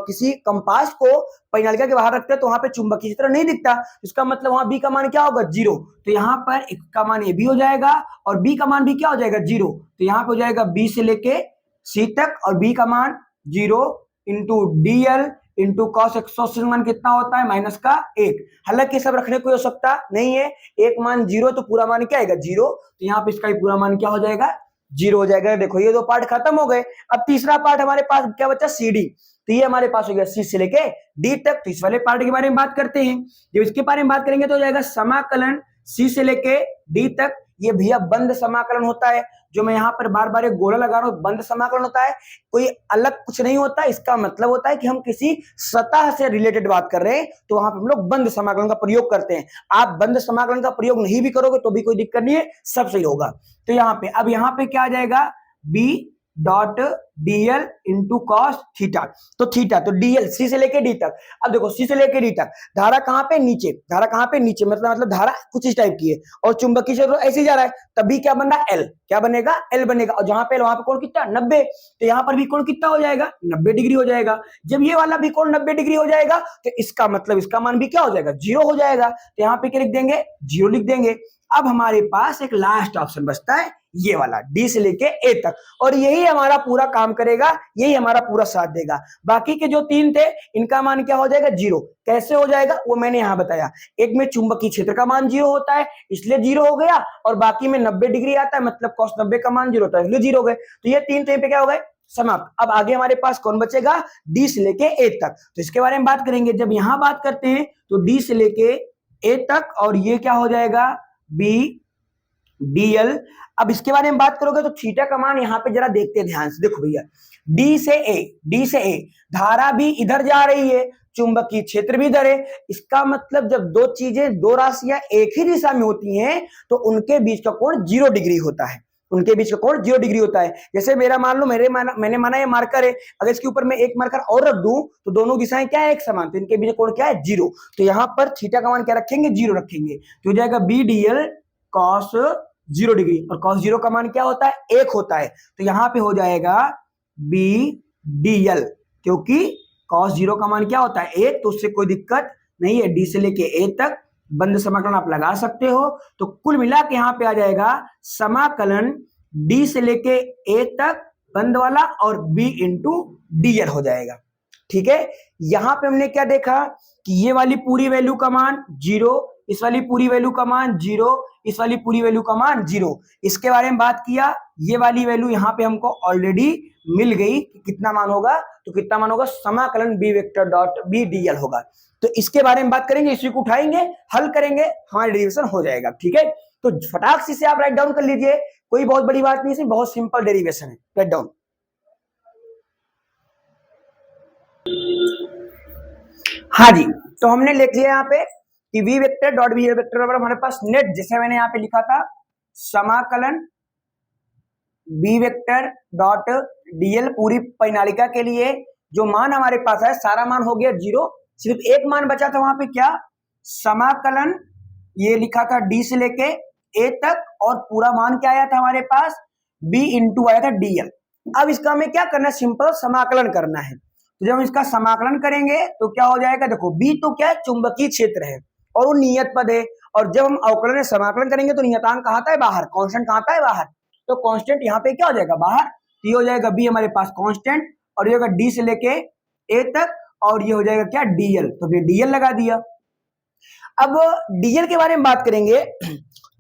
किसी कंपास को परिनालिका के बाहर रखते हैं तो वहां पे चुंबकीय क्षेत्र नहीं दिखता, इसका मतलब वहां बी का मान क्या होगा, 0। तो यहाँ पर एक का मान ए बी हो जाएगा और बी का मान भी क्या हो जाएगा, 0। तो यहाँ पे हो जाएगा बी से लेके सी तक, और बी का मान 0 इंटू डीएल इंटू कॉस 180 मान कितना होता है, माइनस का 1। हालांकि सब रखने को आवश्यकता नहीं है, एक मान 0 तो पूरा मान क्या आएगा, 0। तो यहाँ पे इसका पूरा मान क्या हो जाएगा, जीरो हो जाएगा। देखो ये दो पार्ट खत्म हो गए। अब तीसरा पार्ट हमारे पास क्या बचा, सी डी। तो ये हमारे पास हो गया सी से लेके डी तक। तो इस वाले पार्ट के बारे में बात करते हैं। जब इसके बारे में बात करेंगे तो हो जाएगा समाकलन सी से लेके डी तक। ये भैया बंद समाकलन होता है। जो मैं यहाँ पर बार बार एक गोला लगा रहा हूँ, बंद समाकलन होता है, कोई अलग कुछ नहीं होता। इसका मतलब होता है कि हम किसी सतह से रिलेटेड बात कर रहे हैं तो वहां पर हम लोग बंद समाकलन का प्रयोग करते हैं। आप बंद समाकलन का प्रयोग नहीं भी करोगे तो भी कोई दिक्कत नहीं है, सब सही होगा। तो यहाँ पे अब यहाँ पे क्या आ जाएगा, B dot dl into cos theta. तो थीटा तो डीएल सी से लेके डी तक। अब देखो सी से लेके डी तक धारा कहां पे, नीचे। धारा कहां पे, नीचे। मतलब धारा कुछ इस टाइप की है और चुंबकीय क्षेत्र ऐसे ही जा रहा है, तभी क्या बन रहा है, एल। क्या बनेगा, एल बनेगा। और जहां पे एल वहां पे कोण कितना, 90। तो यहां पर भी कोण कितना हो जाएगा, 90 डिग्री हो जाएगा। जब ये वाला भी कोण 90 डिग्री हो जाएगा तो इसका मतलब इसका मान भी क्या हो जाएगा, जीरो हो जाएगा। तो यहाँ पे क्या लिख देंगे, जीरो लिख देंगे। अब हमारे पास एक लास्ट ऑप्शन बचता है, ये वाला डी से लेके ए तक, और यही हमारा पूरा काम करेगा, यही हमारा पूरा साथ देगा। बाकी के जो तीन थे इनका मान क्या हो जाएगा, जीरो। कैसे हो जाएगा वो मैंने यहां बताया। एक में चुंबकीय क्षेत्र का मान जीरो होता है इसलिए जीरो हो गया, और बाकी में 90 डिग्री आता है मतलब cos 90 का मान जीरो होता है इसलिए जीरो हो गए। तो ये तीन पे क्या हो गए, समाप्त। अब आगे हमारे पास कौन बचेगा, डी से लेके ए तक। तो इसके बारे में बात करेंगे। जब यहां बात करते हैं तो डी से लेके ए तक, और ये क्या हो जाएगा, बी डीएल। अब इसके बारे में बात करोगे तो थीटा का मान यहां पे जरा देखते हैं ध्यान से। देखो भैया, डी से ए धारा भी इधर जा रही है, चुंबकीय क्षेत्र भी इधर है। इसका मतलब जब दो चीजें, दो राशियां एक ही दिशा में होती हैं तो उनके बीच का कोण 0 डिग्री होता है। उनके बीच का कोण 0 डिग्री होता है। जैसे मेरा मान लो, मैंने माना ये मार्कर है, अगर इसके ऊपर मैं एक मार्कर और रख दूं तो दोनों दिशाएं क्या है, एक समान। तो इनके बीच कोण क्या है, 0। तो यहां पर थीटा का मान क्या रखेंगे, 0 रखेंगे। तो हो जाएगा बी डीएल कॉस 0 डिग्री, और कॉस 0 का मान क्या होता है, 1 होता है। तो यहां पे हो जाएगा बी डीएल, क्योंकि कॉस 0 का मान क्या होता है, 1, तो उससे कोई दिक्कत नहीं है। डी से लेके ए तक बंद समाकलन आप लगा सकते हो। तो कुल मिला के यहां पे आ जाएगा समाकलन डी से लेके ए तक बंद वाला, और बी इंटू डीएल हो जाएगा। ठीक है, यहां पे हमने क्या देखा कि ये वाली पूरी वैल्यू का मान 0, इस वाली पूरी वैल्यू का मान 0, इस वाली पूरी वैल्यू का मान 0। इसके बारे में बात किया, ये वाली वैल्यू यहाँ पे हमको ऑलरेडी मिल गई। कितना मान होगा, तो कितना मान होगा, समाकलन B vector dot B dl होगा। तो इसके बारे में बात करेंगे, इसी को उठाएंगे, हल करेंगे, हमारा डेरिवेशन हो जाएगा। ठीक है, तो फटाक से आप राइट डाउन कर लीजिए, कोई बहुत बड़ी बात नहीं है, बहुत सिंपल डेरिवेशन है। Right down. हाँ जी, तो हमने लिख लिया यहाँ पे कि V vector dot B vector बराबर हमारे पास नेट, जैसे मैंने यहाँ पे लिखा था, समाकलन बी वेक्टर डॉट डीएल पूरी परिनालिका के लिए जो मान हमारे पास है सारा मान हो गया 0, सिर्फ एक मान बचा था वहां पे, क्या, समाकलन ये लिखा था डी से लेके ए तक, और पूरा मान क्या आया था हमारे पास, बी इंटू आया था डीएल। अब इसका हमें क्या करना है, सिंपल समाकलन करना है। तो जब हम इसका समाकलन करेंगे तो क्या हो जाएगा, देखो बी तो क्या है, चुंबकीय क्षेत्र है और वो नियत पद है, और जब हम अवकलन समाकलन करेंगे तो नियतांक कहाँ आता है, बाहर, कांस्टेंट कहाँ आता है, बाहर। तो कांस्टेंट यहाँ पे क्या हो जाएगा, बाहर। तो ये हो जाएगा बी हमारे पास कांस्टेंट, और ये होगा डी से लेके ए तक, और ये हो जाएगा क्या, डीएल। तो फिर डीएल लगा दिया। अब डीएल के बारे में बात करेंगे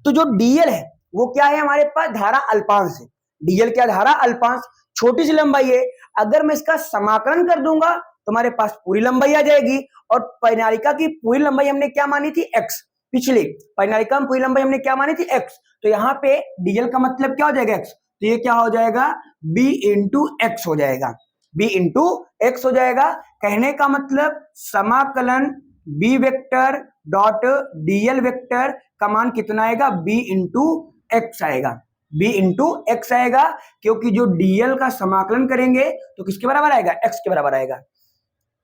तो जो डीएल है वो क्या है, हमारे पास धारा अल्पांश है। डीएल क्या, धारा अल्पांश, छोटी सी लंबाई है। अगर मैं इसका समाकलन कर दूंगा तो हमारे पास पूरी लंबाई आ जाएगी, और परिनालिका की पूरी लंबाई हमने क्या मानी थी, एक्स। पिछले परिनालिका में पूरी लंबाई हमने क्या मानी थी, एक्स। तो यहाँ पे डीएल का मतलब क्या हो जाएगा, एक्स। तो ये क्या हो जाएगा, बी इंटू एक्स हो जाएगा, बी इंटू एक्स हो जाएगा। कहने का मतलब समाकलन B vector dot dl vector का मान कितना आएगा, बी इंटू एक्स आएगा, बी इंटू एक्स आएगा, क्योंकि जो डीएल का समाकलन करेंगे तो किसके बराबर आएगा, एक्स के बराबर आएगा।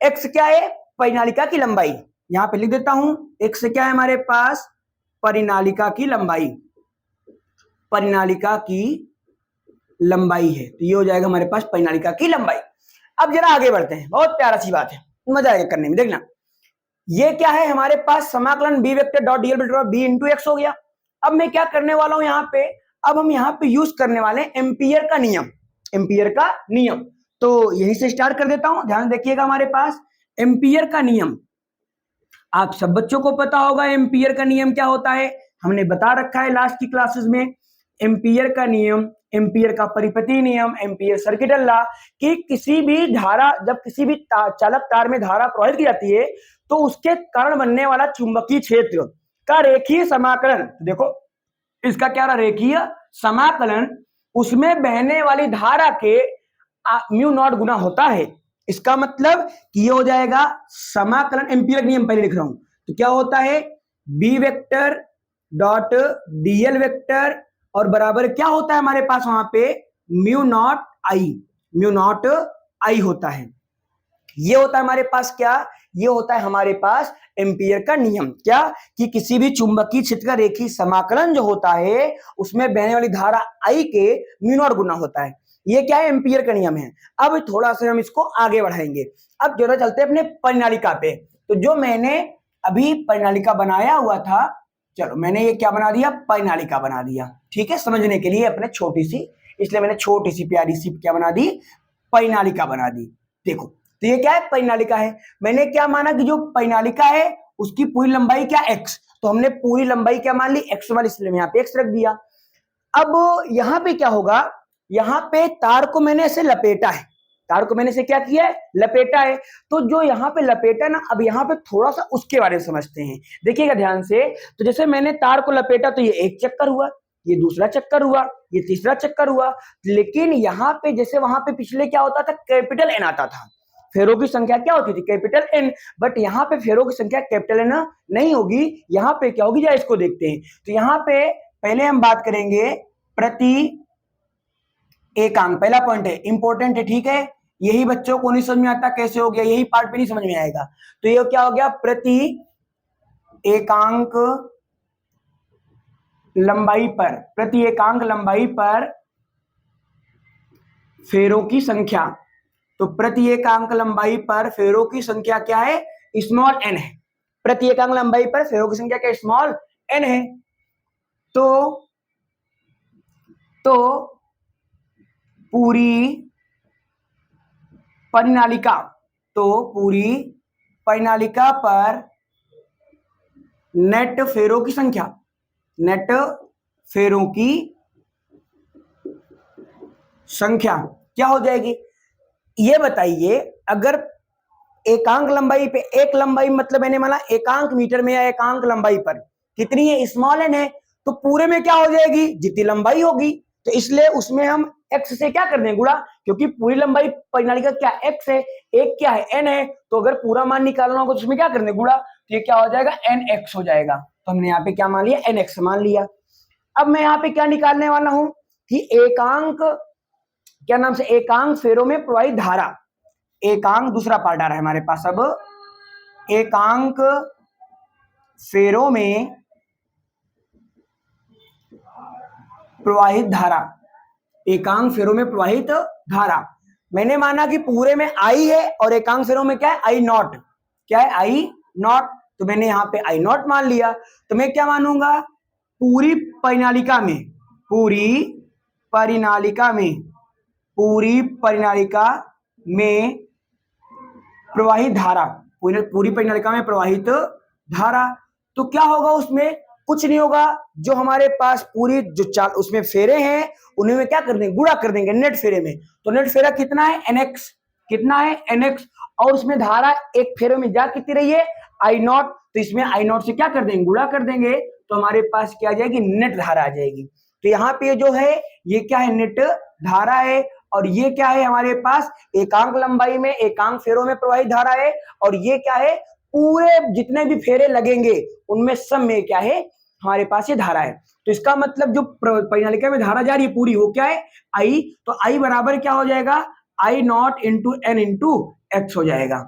एक्स क्या है, परिनालिका की लंबाई, यहां पे लिख देता हूं, एक्स क्या है हमारे पास, परिनालिका की लंबाई, परिनालिका की लंबाई है। तो ये हो जाएगा हमारे पास परिनालिका की लंबाई। अब जरा आगे बढ़ते हैं, बहुत प्यारा सी बात है, मजा आएगा करने में। देखना, ये क्या है हमारे पास, समाकलन B vector dot dl vector B into X हो गया। अब मैं क्या करने वाला हूं यहाँ पे, अब हम यहाँ पे यूज करने वाले हैं एम्पियर का नियम, एम्पियर का नियम। तो यहीं से स्टार्ट कर देता हूं, ध्यान देखिएगा। हमारे पास एम्पियर का नियम, आप सब बच्चों को पता होगा एम्पियर का नियम क्या होता है, हमने बता रखा है लास्ट की क्लासेस में। एम्पियर का नियम, एम्पियर का परिपति नियम, एम्पियर सर्किटल लॉ, कि किसी भी धारा, जब किसी भी चालक तार में धारा प्रवाहित की जाती है तो उसके कारण बनने वाला चुंबकीय क्षेत्र का रेखीय समाकलन, देखो इसका क्या रहा, रेखीय समाकलन, उसमें बहने वाली धारा के म्यू नॉट गुना होता है। इसका मतलब कि ये हो जाएगा समाकलन, एम्पियर नियम पहले लिख रहा हूं, तो क्या होता है, B vector dot dl vector और बराबर क्या होता है हमारे पास वहां पे, mu naught I, mu naught I होता है। ये होता है हमारे पास क्या, ये होता है हमारे पास एम्पियर का नियम, क्या कि किसी भी चुंबकीय क्षेत्र का रेखीय समाकलन जो होता है उसमें बहने वाली धारा आई के म्यू नॉट गुना होता है। ये क्या है, एम्पियर का नियम है। अब थोड़ा सा हम इसको आगे बढ़ाएंगे। अब जरा चलते हैं अपने परिनालिका पे। तो जो मैंने अभी परिनालिका बनाया हुआ था, चलो मैंने ये क्या बना दिया, परिनालिका बना दिया, ठीक है, समझने के लिए अपने छोटी सी, इसलिए मैंने छोटी सी प्यारी सी क्या बना दी, परिनालिका बना दी। देखो तो ये क्या है, परिनालिका है। मैंने क्या माना कि जो परिनालिका है उसकी पूरी लंबाई क्या, x, तो हमने पूरी लंबाई क्या मान ली, x वाली, इसलिए मैं यहाँ पे x रख दिया। अब यहाँ पे क्या होगा, यहाँ पे तार को मैंने ऐसे लपेटा है, तार को मैंने से क्या किया है, लपेटा है। तो जो यहाँ पे लपेटा ना, अब यहाँ पे थोड़ा सा उसके बारे में समझते हैं, देखिएगा ध्यान से। तो जैसे मैंने तार को लपेटा तो ये एक चक्कर हुआ, ये दूसरा चक्कर हुआ, ये तीसरा चक्कर हुआ, लेकिन यहाँ पे जैसे वहां पे पिछले क्या होता था, कैपिटल एन आता था, फेरों की संख्या क्या होती थी, कैपिटल एन, बट यहाँ पे फेरों की संख्या कैपिटल एन नहीं होगी, यहाँ पे क्या होगी, जरा इसको देखते हैं। तो यहाँ पे पहले हम बात करेंगे प्रति एकांक, पहला पॉइंट है, इंपॉर्टेंट है, ठीक है, यही बच्चों को नहीं समझ में आता कैसे हो गया, यही पार्ट पे नहीं समझ में आएगा। तो ये क्या हो गया, प्रति एकांक लंबाई पर, प्रति एकांक लंबाई पर फेरों की संख्या, तो प्रति एकांक लंबाई पर फेरों की संख्या क्या है, स्मॉल एन है। प्रति एकांक लंबाई पर फेरों की संख्या क्या, स्मॉल एन है। तो पूरी परिनालिका, तो पूरी परिनालिका पर नेट फेरों की संख्या, नेट फेरों की संख्या क्या हो जाएगी, ये बताइए। अगर एकांक लंबाई पे, एक लंबाई मतलब मैंने माना एकांक मीटर में या एकांक लंबाई पर कितनी है, स्मॉल एन है, तो पूरे में क्या हो जाएगी, जितनी लंबाई होगी, तो इसलिए उसमें हम x से क्या कर दें, गुणा, क्योंकि पूरी लंबाई परिनालिका क्या x है, एक क्या है n है, तो अगर पूरा मान निकालना होगा तो उसमें क्या कर दें, गुणा, तो ये क्या हो जाएगा, nx हो जाएगा। तो हमने यहाँ पे क्या मान लिया, nx मान लिया। अब मैं यहाँ पे क्या निकालने वाला हूं कि एकांक, क्या नाम से, एकांक फेरों में प्रवाहित धारा, एकांक दूसरा पार्ट आ रहा है हमारे पास। अब एकांक फेरों में प्रवाहित धारा, एकांक फेरों में प्रवाहित धारा, मैंने माना कि पूरे में आई है और एकांक फेरों में क्या है, आई नॉट, क्या है, आई नॉट, तो मैंने यहाँ पे आई नॉट मान लिया। तो मैं क्या मानूंगा, पूरी परिनालिका में, पूरी परिनालिका में, पूरी परिनालिका में प्रवाहित धारा, पूरी परिनालिका में प्रवाहित धारा, तो क्या होगा, उसमें कुछ नहीं होगा, जो हमारे पास पूरी जो चाल उसमें फेरे हैं उन्हें में क्या कर देंगे, गुणा कर देंगे नेट फेरे में। तो नेट फेरा कितना है, nx, कितना है, nx, और उसमें धारा एक फेरे में जा कितनी रही है, आई नॉट, तो इसमें आई नॉट से क्या कर देंगे, गुणा कर देंगे, तो हमारे पास क्या आ जाएगी, नेट धारा आ जाएगी। तो यहाँ पे जो है ये क्या है, नेट धारा है, और ये क्या है हमारे पास, एकांक लंबाई में एकांक फेरों में प्रवाहित धारा है, और ये क्या है, पूरे जितने भी फेरे लगेंगे उनमें सब में क्या है, हमारे पास ये धारा है। तो इसका मतलब जो परिनालिका में धारा जा रही है पूरी, वो क्या है, आई, तो आई बराबर क्या हो जाएगा, I nought into N into X हो जाएगा।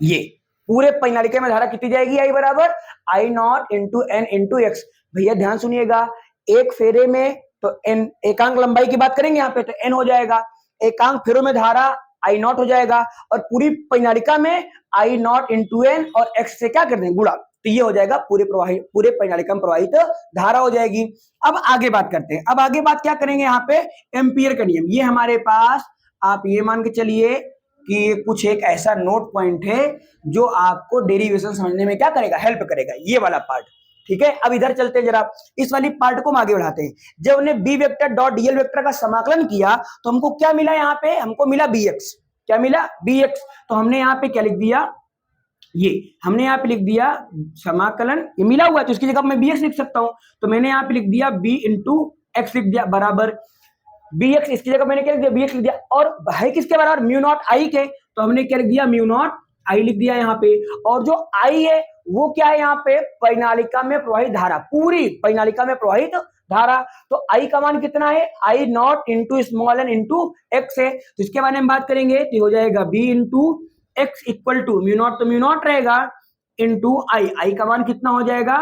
ये पूरे परिनालिका में धारा कितनी जाएगी, आई बराबर I nought into N into X. भैया ध्यान सुनिएगा, एक फेरे में तो एन, एकांक लंबाई की बात करेंगे यहाँ पे तो एन हो जाएगा, एकांक फेरों में धारा आई नॉट हो जाएगा, और पूरी परिनालिका में आई नॉट इंटू एन और एक्स से क्या कर देंगे, गुणा, तो ये हो जाएगा पूरे परिनालिका में प्रवाहित धारा हो जाएगी। अब आगे बात करते हैं, अब आगे बात क्या करेंगे, यहाँ पे एम्पियर का नियम, ये हमारे पास आप ये मान के चलिए कि कुछ एक ऐसा नोट पॉइंट है जो आपको डेरिवेशन समझने में क्या करेगा, हेल्प करेगा, ये वाला पार्ट, ठीक है, अब इधर चलते हैं जरा, इस वाली पार्ट को हम आगे बढ़ाते हैं। जब हमने B vector dot dl vector का समाकलन किया तो हमको क्या मिला, यहाँ पे हमको मिला बी एक्स। क्या मिला, बी एक्स। तो हमने यहाँ पे क्या लिख दिया, ये हमने यहाँ पे लिख दिया समाकलन, ये मिला हुआ है तो इसकी जगह मैं बी एक्स लिख सकता हूं। तो मैंने यहाँ पे लिख दिया बी इंटू एक्स लिख दिया बराबर बी एक्स, इसकी जगह मैंने क्या लिख दिया, बी एक्स लिख दिया। और है किसके बराबर, म्यू नॉट आई के, तो हमने क्या लिख दिया, म्यू नॉट आई लिख दिया यहाँ पे। और जो आई है वो क्या है, यहाँ पे परिनालिका में प्रवाहित धारा, पूरी परिनालिका में प्रवाहित धारा। तो आई का मान कितना है, I nought into small N into X है। तो इसके बारे में बात करेंगे तो हो जाएगा B into X equal to mu nought, तो म्यू नॉट रहेगा इंटू आई, आई का मान कितना हो जाएगा,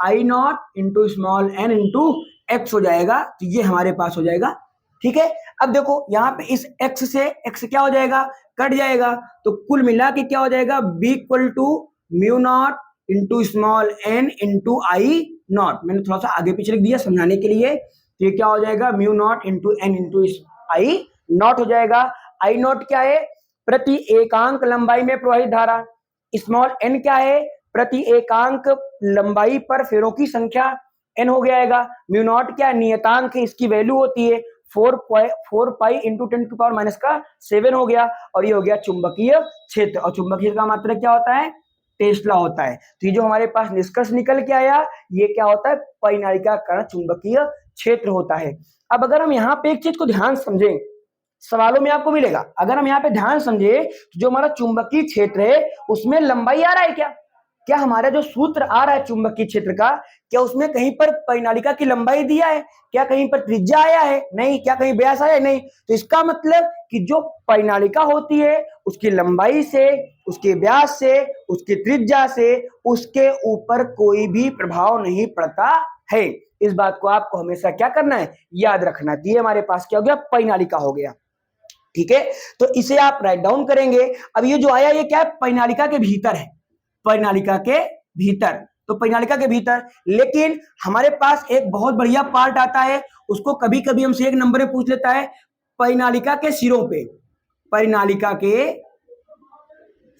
I nought into small N into X हो जाएगा। तो ये हमारे पास हो जाएगा, ठीक है। अब देखो यहाँ पे इस x से x क्या हो जाएगा, कट जाएगा, तो कुल मिला के क्या हो जाएगा, b equal to mu naught into small n into I naught. मैंने थोड़ा सा आगे पीछे लिख दिया समझाने के लिए। तो ये क्या हो जाएगा, mu naught into n into I not हो जाएगा। आई नॉट क्या है, प्रति एकांक लंबाई में प्रवाहित धारा। स्मॉल n क्या है, प्रति एकांक लंबाई पर फेरों की संख्या n हो गया। म्यू नॉट क्या नियतांक है, इसकी वैल्यू होती है 4 पाई इंटू 10 की पावर माइनस का 7 हो गया। और ये हो गया चुंबकीय क्षेत्र, और चुंबकीय का मात्रा क्या होता है, टेस्ला होता है। तो ये जो हमारे पास निष्कर्ष निकल के आया, ये क्या होता है, परिनालिका कण चुंबकीय क्षेत्र होता है। अब अगर हम यहाँ पे एक चीज को ध्यान समझें, सवालों में आपको मिलेगा, अगर हम यहाँ पे ध्यान समझे तो जो हमारा चुंबकीय क्षेत्र है उसमें लंबाई आ रहा है क्या, क्या हमारा जो सूत्र आ रहा है चुंबकीय क्षेत्र का, क्या उसमें कहीं पर परिनालिका की लंबाई दिया है, क्या कहीं पर त्रिज्या आया है, नहीं, क्या कहीं व्यास आया है, नहीं। तो इसका मतलब कि जो परिनालिका होती है उसकी लंबाई से, उसके व्यास से, उसकी त्रिज्या से, उसके ऊपर कोई भी प्रभाव नहीं पड़ता है। इस बात को आपको हमेशा क्या करना है, याद रखना। दिए हमारे पास क्या हो गया, परिनालिका हो गया, ठीक है। तो इसे आप राइट डाउन करेंगे। अब ये जो आया ये क्या है, परिनालिका के भीतर है, परिनालिका के भीतर, तो परिनालिका के भीतर। लेकिन हमारे पास एक बहुत बढ़िया पार्ट आता है, उसको कभी कभी हमसे एक नंबर में पूछ लेता है, परिनालिका के सिरों पे, परिनालिका के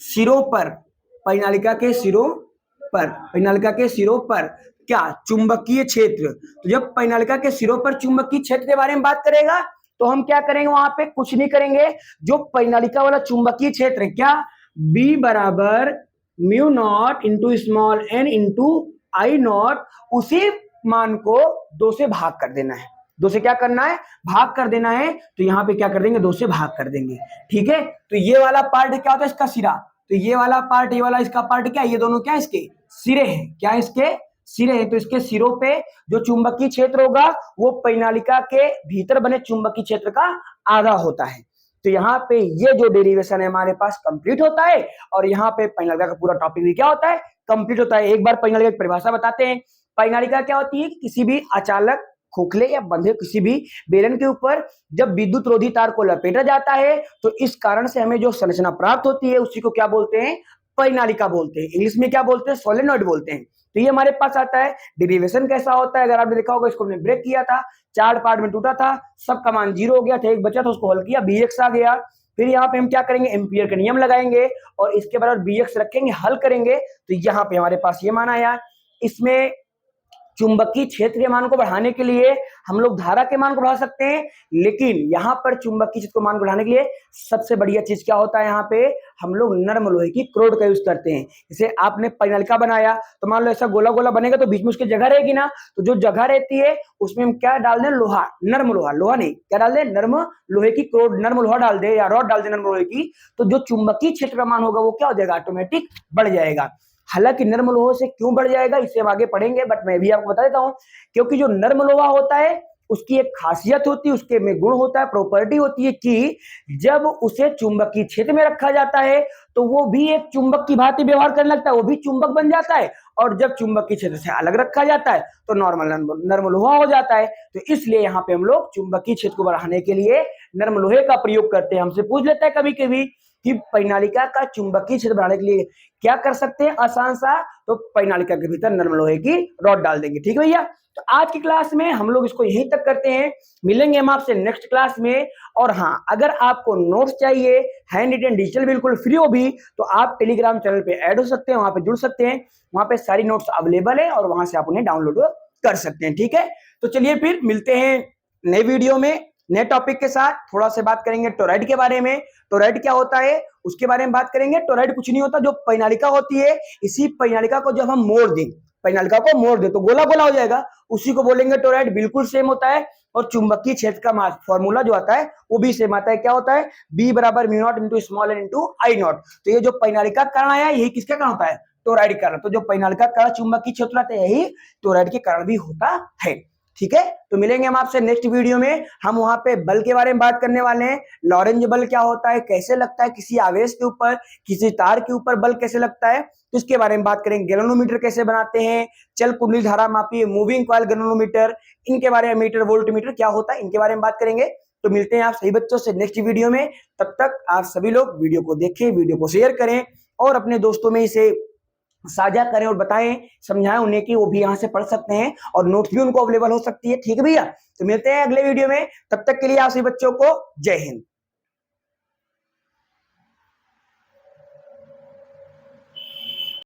सिरों पर, परिनालिका के सिरों पर, परिनालिका के सिरों पर क्या चुंबकीय क्षेत्र। तो जब परिनालिका के सिरों पर चुंबकीय क्षेत्र के बारे में बात करेगा तो हम क्या करेंगे, वहां पे कुछ नहीं करेंगे, जो परिनालिका वाला चुंबकीय क्षेत्र है क्या, B बराबर mu naught into small n into I not, उसी मान को 2 से भाग कर देना है। 2 से क्या करना है, भाग कर देना है। तो यहाँ पे क्या कर देंगे, 2 से भाग कर देंगे, ठीक है। तो ये वाला पार्ट क्या होता है, इसका सिरा, तो ये वाला पार्ट, ये वाला इसका पार्ट क्या है, ये दोनों क्या है, इसके सिरे हैं, क्या है, इसके सिरे हैं। तो इसके सिरों पे जो चुंबकीय क्षेत्र होगा वो परिनालिका के भीतर बने चुंबकीय क्षेत्र का आधा होता है। तो यहाँ पे ये जो डेरिवेशन है हमारे पास कंप्लीट होता है, और यहाँ पे परिनालिका का पूरा टॉपिक भी क्या होता है, कंप्लीट होता है। एक बार परिनालिका की परिभाषा बताते हैं। परिनालिका क्या होती है, किसी भी अचालक खोखले या बंधे किसी भी बेलन के ऊपर जब विद्युत रोधी तार को लपेटा जाता है तो इस कारण से हमें जो संरचना प्राप्त होती है उसी को क्या बोलते हैं, परिनालिका बोलते हैं। इंग्लिश में क्या बोलते हैं, सोलेनॉइड बोलते हैं। तो ये हमारे पास आता है। डेरिवेशन कैसा होता है, अगर आपने देखा होगा, इसको हमने ब्रेक किया था, 4 पार्ट में टूटा था, सब का मान 0 हो गया था, एक बचा था उसको हल किया, bx आ गया। फिर यहाँ पे हम क्या करेंगे, एम्पियर का नियम लगाएंगे और इसके बराबर bx रखेंगे, हल करेंगे, तो यहाँ पे हमारे पास ये मान आया। इसमें चुंबकीय क्षेत्र के मान को बढ़ाने के लिए हम लोग धारा के मान को बढ़ा सकते हैं, लेकिन यहाँ पर चुंबकीय क्षेत्र को मान को बढ़ाने के लिए सबसे बढ़िया चीज क्या होता है, यहाँ पे हम लोग नर्म लोहे की क्रोड का यूज करते हैं। जैसे आपने परिनालिका बनाया तो मान लो ऐसा गोला गोला बनेगा तो बीच में उसकी जगह रहेगी ना, तो जो जगह रहती है उसमें हम क्या डाल दें, लोहा, नर्म लोहा, लोहा नहीं, क्या डाल दें, नर्म लोहे की क्रोड, नर्म लोहा डाल दे या रॉड डाल दे नर्म लोहे की, तो जो चुंबकीय क्षेत्र का मान होगा वो क्या हो जाएगा, ऑटोमेटिक बढ़ जाएगा। हालांकि नर्म लोहे से क्यों बढ़ जाएगा इसे हम आगे पढ़ेंगे, बट मैं भी आपको बता देता हूं, क्योंकि जो नर्म लोहा होता है उसकी एक खासियत होती है, उसके में गुण होता है, प्रॉपर्टी होती है कि जब उसे चुंबकीय क्षेत्र में रखा जाता है तो वो भी एक चुंबक की भांति व्यवहार करने लगता है, वो भी चुंबक बन जाता है, और जब चुंबकीय क्षेत्र से अलग रखा जाता है तो नॉर्मल नर्म लोहा हो जाता है। तो इसलिए यहाँ पे हम लोग चुंबकीय क्षेत्र को बढ़ाने के लिए नर्म लोहे का प्रयोग करते हैं। हमसे पूछ लेता है कभी कभी कि परिनालिका का चुंबकीय क्षेत्र बढ़ाने के लिए क्या कर सकते हैं, आसान सा, तो परिनालिका के भीतर नरम लोहे की रॉड डाल देंगे। ठीक है भैया, तो आज की क्लास में हम लोग इसको यहीं तक करते हैं, मिलेंगे हम आपसे नेक्स्ट क्लास में। और हाँ, अगर आपको नोट्स चाहिए हैंड रिटन डिजिटल बिल्कुल फ्री हो भी, तो आप टेलीग्राम चैनल पे ऐड हो सकते हैं, वहां पे जुड़ सकते हैं, वहां पे सारी नोट्स अवेलेबल है और वहां से आप उन्हें डाउनलोड कर सकते हैं। ठीक है, तो चलिए फिर मिलते हैं नए वीडियो में नए टॉपिक के साथ। थोड़ा से बात करेंगे टोरॉइड के बारे में, टोरॉइड क्या होता है उसके बारे में बात करेंगे। टोरॉइड कुछ नहीं होता, जो परिनालिका होती है, इसी परिनालिका को जब हम मोड़ दें, परिनालिका को मोड़ दे तो गोला गोला हो जाएगा, उसी को बोलेंगे टोरॉइड। बिल्कुल सेम होता है। और चुंबकीय क्षेत्र का मास फॉर्मूला जो आता है वो भी सेम आता है। क्या होता है? बी बराबर mu naught into small N into I naught. तो ये जो परिनालिका कारण आया, यही किसके कारण होता है? टोरॉइड कारण। तो जो परिनालिका कारण चुंबकीय क्षेत्र आता है, यही टोरॉइड के कारण भी होता है। ठीक है, तो मिलेंगे हम आपसे नेक्स्ट वीडियो में। हम वहां पे बल के बारे में बात करने वाले हैं। लॉरेंज बल क्या होता है, कैसे लगता है किसी आवेश के ऊपर, किसी तार के ऊपर बल कैसे लगता है, तो इसके बारे में बात करेंगे। गैल्वेनोमीटर कैसे बनाते हैं, चल कुंडली धारा मापी, मूविंग कॉइल गैल्वेनोमीटर, इनके बारे में मीटर वोल्टमीटर क्या होता है, इनके बारे में बात करेंगे। तो मिलते हैं आप सभी बच्चों से नेक्स्ट वीडियो में। तब तक आप सभी लोग वीडियो को देखें, वीडियो को शेयर करें और अपने दोस्तों में इसे साझा करें और बताएं, समझाएं उन्हें कि वो भी यहाँ से पढ़ सकते हैं और नोट्स भी उनको अवेलेबल हो सकती है। ठीक है भैया, तो मिलते हैं अगले वीडियो में। तब तक के लिए आप सभी बच्चों को जय हिंद।